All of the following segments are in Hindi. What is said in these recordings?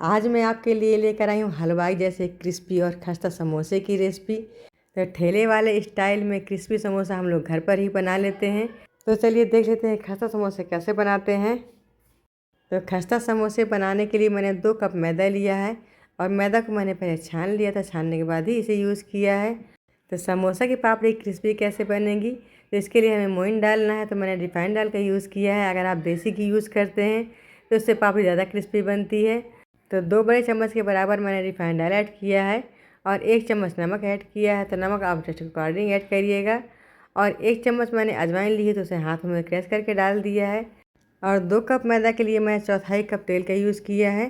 आज मैं आपके लिए लेकर आई हूँ हलवाई जैसे क्रिस्पी और खस्ता समोसे की रेसिपी। तो ठेले वाले स्टाइल में क्रिस्पी समोसा हम लोग घर पर ही बना लेते हैं। तो चलिए देख लेते हैं खस्ता समोसे कैसे बनाते हैं। तो खस्ता समोसे बनाने के लिए मैंने 2 कप मैदा लिया है और मैदा को मैंने पहले छान लिया था, छानने के बाद ही इसे यूज़ किया है। तो समोसा की पापड़ी क्रिस्पी कैसे बनेगी, तो इसके लिए हमें मोइन डालना है। तो मैंने रिफाइंड डाल का यूज़ किया है। अगर आप देसी घी यूज़ करते हैं तो उससे पापड़ी ज़्यादा क्रिस्पी बनती है। तो 2 बड़े चम्मच के बराबर मैंने रिफाइंड ऑयल ऐड किया है और 1 चम्मच नमक ऐड किया है। तो नमक आप टेस्ट के अकॉर्डिंग ऐड करिएगा। और 1 चम्मच मैंने अजवाइन ली है, तो उसे हाथ में क्रश करके डाल दिया है। और 2 कप मैदा के लिए मैं 1/4 कप तेल का यूज़ किया है।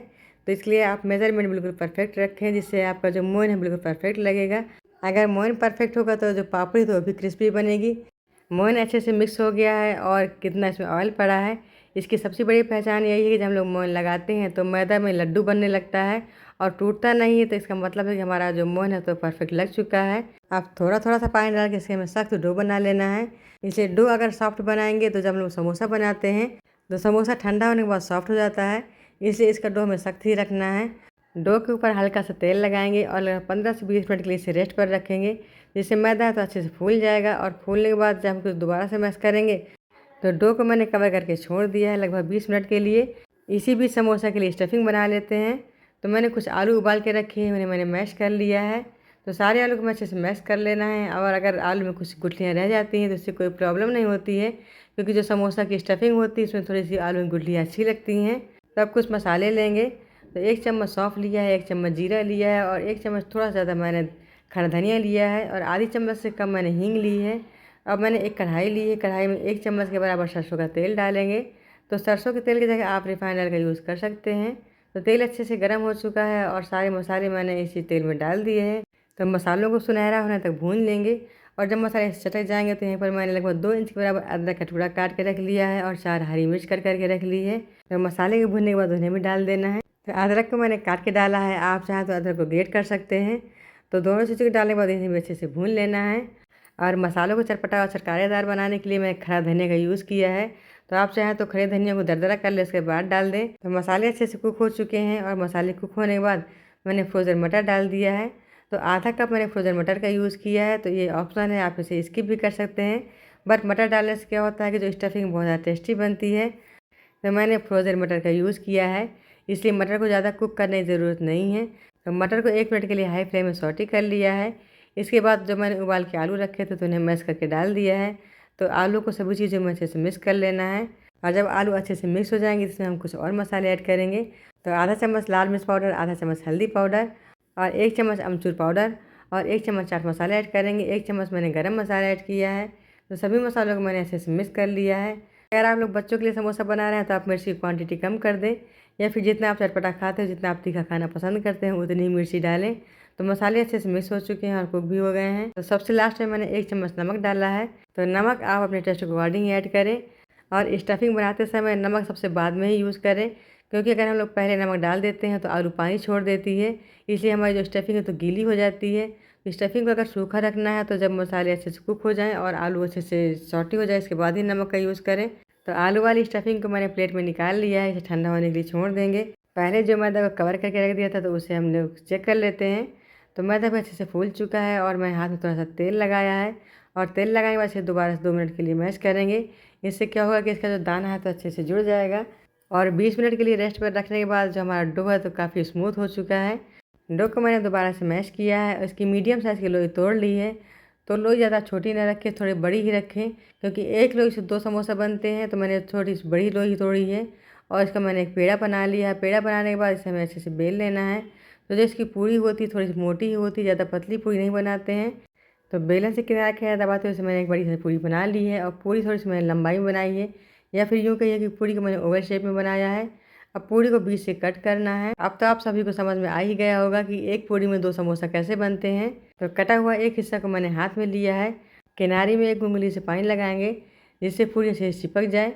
तो इसलिए आप मेज़रमेंट बिल्कुल परफेक्ट रखें, जिससे आपका जो मोइन है बिल्कुल परफेक्ट लगेगा। अगर मोइन परफेक्ट होगा तो जो पापड़ी तो वो भी क्रिस्पी बनेगी। मोइन अच्छे से मिक्स हो गया है और कितना इसमें ऑयल पड़ा है, इसकी सबसे बड़ी पहचान यही है कि जब हम लोग मोइन लगाते हैं तो मैदा में लड्डू बनने लगता है और टूटता नहीं है। तो इसका मतलब है कि हमारा जो मोइन है तो परफेक्ट लग चुका है। आप थोड़ा थोड़ा सा पानी डाल के इसके हमें सख्त डो बना लेना है। इसलिए डो अगर सॉफ्ट बनाएंगे तो जब हम लोग समोसा बनाते हैं तो समोसा ठंडा होने के बाद सॉफ्ट हो जाता है। इसलिए इसका डो हमें सख्त ही रखना है। डो के ऊपर हल्का सा तेल लगाएंगे और 15 से 20 मिनट के लिए इसे रेस्ट पर रखेंगे, जिससे मैदा है तो अच्छे से फूल जाएगा। और फूलने के बाद जब हम कुछ दोबारा से मैश करेंगे तो डो को मैंने कवर करके छोड़ दिया है लगभग 20 मिनट के लिए। इसी बीच समोसा के लिए स्टफिंग बना लेते हैं। तो मैंने कुछ आलू उबाल के रखे हैं, मैंने मैश कर लिया है। तो सारे आलू को मैं अच्छे से मैश कर लेना है। और अगर आलू में कुछ गुठलियाँ रह जाती हैं तो इससे कोई प्रॉब्लम नहीं होती है, क्योंकि जो समोसा की स्टफिंग होती है उसमें थोड़ी सी आलू में गुठलियाँ अच्छी लगती हैं। तो अब कुछ मसाले लेंगे। तो 1 चम्मच सौंफ लिया है, 1 चम्मच जीरा लिया है और 1 चम्मच थोड़ा ज़्यादा मैंने खड़ा धनिया लिया है और आधी चम्मच से कम मैंने हींग ली है। अब मैंने एक कढ़ाई ली है, कढ़ाई में 1 चम्मच के बराबर सरसों का तेल डालेंगे। तो सरसों के तेल की जगह आप रिफाइंड ऑयल का यूज़ कर सकते हैं। तो तेल अच्छे से गर्म हो चुका है और सारे मसाले मैंने इसी तेल में डाल दिए हैं। तो मसालों को सुनहरा होने तक भून लेंगे। और जब मसाले चटक जाएंगे तो यहाँ पर मैंने लगभग 2 इंच के बराबर अदरक का टुकड़ा काट के रख लिया है और 4 हरी मिर्च करके रख ली है। तो मसाले के भूनने के बाद उन्हें भी डाल देना है। तो अदरक को मैंने काट के डाला है, आप चाहें तो अदरक को ग्रेट कर सकते हैं। तो दोनों चीज़ों को डालने के बाद इन्हें भी अच्छे से भून लेना है। और मसालों को चटपटा और चटकारेदार बनाने के लिए मैंने खड़ा धनिया का यूज़ किया है। तो आप चाहें तो खड़े धनिया को दरदरा कर ले, उसके बाद डाल दें। तो मसाले अच्छे से कुक हो चुके हैं और मसाले कुक होने के बाद मैंने फ्रोज़न मटर डाल दिया है। तो आधा कप मैंने फ्रोज़न मटर का यूज़ किया है। तो ये ऑप्शन है, आप इसे स्किप भी कर सकते हैं। बट मटर डालने से क्या होता है कि जो स्टफिंग बहुत ज़्यादा टेस्टी बनती है। तो मैंने फ्रोज़न मटर का यूज़ किया है, इसलिए मटर को ज़्यादा कुक करने की ज़रूरत नहीं है। तो मटर को 1 मिनट के लिए हाई फ्लेम में सौटे कर लिया है। इसके बाद जो मैंने उबाल के आलू रखे थे तो उन्हें मैश करके डाल दिया है। तो आलू को सभी चीज़ों में अच्छे से मिक्स कर लेना है। और जब आलू अच्छे से मिक्स हो जाएंगे इसमें हम कुछ और मसाले ऐड करेंगे। तो आधा चम्मच लाल मिर्च पाउडर, आधा चम्मच हल्दी पाउडर और 1 चम्मच अमचूर पाउडर और 1 चम्मच चाट मसाला ऐड करेंगे। 1 चम्मच मैंने गरम मसाला ऐड किया है। तो सभी मसालों को मैंने अच्छे से मिक्स कर लिया है। अगर आप लोग बच्चों के लिए समोसा बना रहे हैं तो आप मिर्ची की क्वांटिटी कम कर दें, या फिर जितना आप चटपटा खाते हो, जितना आप तीखा खाना पसंद करते हैं उतनी ही मिर्ची डालें। तो मसाले अच्छे से मिक्स हो चुके हैं और कुक भी हो गए हैं। तो सबसे लास्ट में मैंने 1 चम्मच नमक डाला है। तो नमक आप अपने टेस्ट के अकॉर्डिंग ऐड करें और स्टफिंग बनाते समय नमक सबसे बाद में ही यूज़ करें, क्योंकि अगर हम लोग पहले नमक डाल देते हैं तो आलू पानी छोड़ देती है, इसलिए हमारी जो स्टफिंग है तो गीली हो जाती है। तो स्टफिंग को अगर सूखा रखना है तो जब मसाले अच्छे से कुक हो जाएँ और आलू अच्छे से सॉटी हो जाए, इसके बाद ही नमक का यूज़ करें। तो आलू वाली स्टफिंग को मैंने प्लेट में निकाल लिया है, इसे ठंडा होने के लिए छोड़ देंगे। पहले जो मैदा को कवर करके रख दिया था तो उसे हम लोग चेक कर लेते हैं। तो मैदा भी अच्छे से फूल चुका है और मैं हाथ में थोड़ा सा तेल लगाया है और तेल लगाने के बाद इसे दोबारा से 2 मिनट के लिए मैश करेंगे। इससे क्या होगा कि इसका जो दाना है तो अच्छे से जुड़ जाएगा। और 20 मिनट के लिए रेस्ट पर रखने के बाद जो हमारा डो है तो काफ़ी स्मूथ हो चुका है। डो को मैंने दोबारा से मैश किया है, इसकी मीडियम साइज़ की लोई तोड़ ली है। तो लोई ज़्यादा छोटी ना रखें, थोड़ी बड़ी ही रखें, क्योंकि एक लोई से 2 समोसा बनते हैं। तो मैंने थोड़ी सी बड़ी लोई तोड़ी है और इसका मैंने एक पेड़ा बना लिया है। पेड़ा बनाने के बाद इसे हमें अच्छे से बेल लेना है। तो जो इसकी पूरी होती है थोड़ी सी मोटी ही होती है, ज़्यादा पतली पूरी नहीं बनाते हैं। तो बेलन से किनारा किनारा दबाते हुए मैंने एक बड़ी सी पूरी बना ली है और पूरी थोड़ी सी मैंने लंबाई में बनाई है, या फिर यूँ कहिए कि पूरी को मैंने ओवल शेप में बनाया है। अब पूरी को बीच से कट करना है। अब तो आप सभी को समझ में आ ही गया होगा कि एक पूरी में 2 समोसा कैसे बनते हैं। तो कटा हुआ एक हिस्सा को मैंने हाथ में लिया है, किनारे में 1 उंगली से पानी लगाएंगे जिससे पूरी अच्छे से चिपक जाए।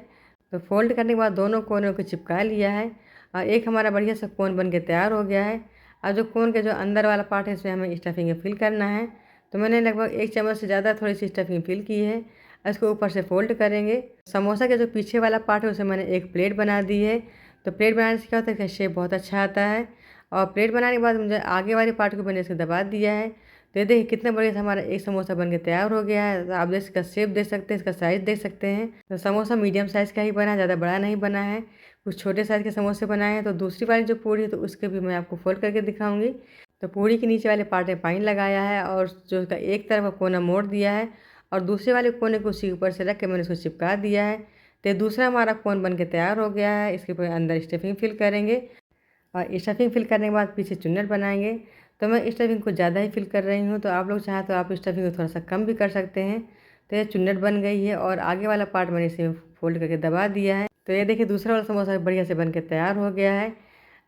तो फोल्ड करने के बाद दोनों कोनों को चिपका लिया है और एक हमारा बढ़िया सा कोन बन के तैयार हो गया है। अब जो कोन के जो अंदर वाला पार्ट है इसमें हमें स्टफिंग फिल करना है। तो मैंने लगभग 1 चम्मच से ज़्यादा थोड़ी सी स्टफिंग फिल की है। इसको ऊपर से फोल्ड करेंगे। समोसा के जो पीछे वाला पार्ट है उसे मैंने एक प्लेट बना दी है। तो प्लेट बनाने से क्या होता है कि शेप बहुत अच्छा आता है। और प्लेट बनाने के बाद मुझे आगे वाले पार्ट को मैंने इसको दबा दिया है। तो ये देखिए कितना बढ़िया से हमारा एक समोसा बन के तैयार हो गया है। तो आप देख इसका शेप देख सकते हैं, इसका साइज़ देख सकते हैं। तो समोसा मीडियम साइज़ का ही बना है, ज़्यादा बड़ा नहीं बना है। कुछ छोटे साइज़ के समोसे बनाए हैं। तो दूसरी वाली जो पूड़ी है तो उसके भी मैं आपको फोल्ड करके दिखाऊंगी। तो पूड़ी के नीचे वाले पार्ट में पानी लगाया है और जो उसका एक तरफ का कोना मोड़ दिया है और दूसरे वाले कोने को उसी ऊपर से रख के मैंने उसको चिपका दिया है। तो दूसरा हमारा कोन बन के तैयार हो गया है। इसके ऊपर अंदर स्टफिंग फिल करेंगे और स्टफिंग फिल करने के बाद पीछे चुन्नट बनाएंगे। तो मैं स्टफिंग को ज़्यादा ही फिल कर रही हूँ। तो आप लोग चाहें तो आप स्टफिंग को थोड़ा सा कम भी कर सकते हैं। तो ये चुन्नट बन गई है और आगे वाला पार्ट मैंने इसे फोल्ड करके दबा दिया है। तो ये देखिए दूसरा वाला समोसा बढ़िया से बन के तैयार हो गया है।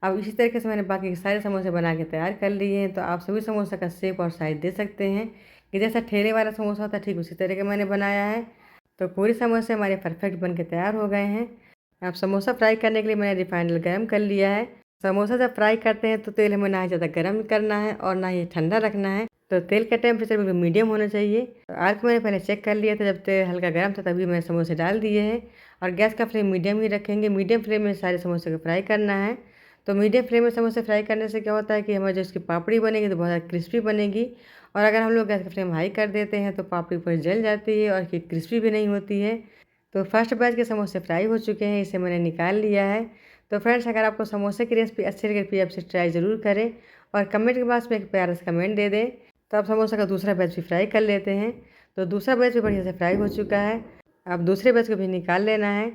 अब इसी तरीके से मैंने बाकी के सारे समोसे बना के तैयार कर लिए हैं। तो आप सभी समोसा का शेप और साइज़ दे सकते हैं कि जैसा ठेले वाला समोसा होता है ठीक उसी तरह का मैंने बनाया है। तो पूरे समोसे हमारे परफेक्ट बन के तैयार हो गए हैं। अब समोसा फ्राई करने के लिए मैंने रिफाइंड ऑयल गर्म कर लिया है। समोसा जब फ्राई करते हैं तो तेल हमें ना ही ज़्यादा गर्म करना है और ना ही ठंडा रखना है। तो तेल का टेम्परेचर बिल्कुल मीडियम होना चाहिए। तो आग को मैंने पहले चेक कर लिया था, जब तेल हल्का गर्म था तभी मैंने समोसे डाल दिए हैं। और गैस का फ्लेम मीडियम ही रखेंगे। मीडियम फ्लेम में सारे समोसे को फ्राई करना है। तो मीडियम फ्लेम में समोसे फ्राई करने से क्या होता है कि हमारी जो इसकी पापड़ी बनेगी तो बहुत ज़्यादा क्रिस्पी बनेगी। और अगर हम लोग गैस का फ्लेम हाई कर देते हैं तो पापड़ी ऊपर जल जाती है और क्रिस्पी भी नहीं होती है। तो फर्स्ट बैच के समोसे फ्राई हो चुके हैं, इसे मैंने निकाल लिया है। तो फ्रेंड्स अगर आपको समोसे की रेसिपी अच्छी लगे प्लीज़ आप इसे ट्राई ज़रूर करें और कमेंट के बॉक्स में एक प्यारा सा कमेंट दे दें। तो आप समोसा का दूसरा बैच भी फ्राई कर लेते हैं। तो दूसरा बैच भी बढ़िया से फ्राई हो चुका है। अब दूसरे बैच को भी निकाल लेना है।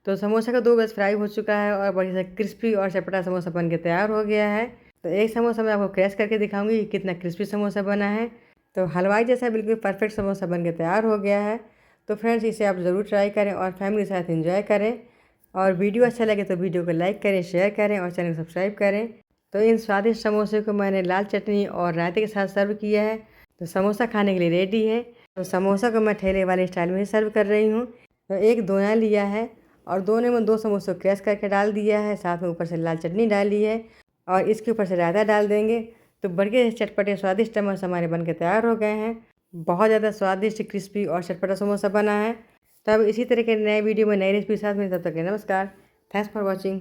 तो समोसा का 2 बैच फ्राई हो चुका है और बढ़िया से क्रिस्पी और चटपटा समोसा बन के तैयार हो गया है। तो एक समोसा मैं आपको क्रैश करके दिखाऊंगी कि कितना क्रिस्पी समोसा बना है। तो हलवाई जैसा बिल्कुल परफेक्ट समोसा बन के तैयार हो गया है। तो फ्रेंड्स इसे आप ज़रूर ट्राई करें और फैमिली के साथ एंजॉय करें। और वीडियो अच्छा लगे तो वीडियो को लाइक करें, शेयर करें और चैनल को सब्सक्राइब करें। तो इन स्वादिष्ट समोसे को मैंने लाल चटनी और रायते के साथ सर्व किया है। तो समोसा खाने के लिए रेडी है। तो समोसा को मैं ठेले वाले स्टाइल में ही सर्व कर रही हूँ। तो एक दोना लिया है और दोने में 2 समोसे को क्रैश करके डाल दिया है, साथ में ऊपर से लाल चटनी डाली है और इसके ऊपर से रायता डाल देंगे। तो बढ़िया चटपटे स्वादिष्ट समोसा हमारे बन के तैयार हो गए हैं। बहुत ज़्यादा स्वादिष्ट, क्रिस्पी और चटपटा समोसा बना है। तो अब इसी तरह के नए वीडियो में नई रेसिपी के साथ में, तब तक के नमस्कार। Thanks for watching.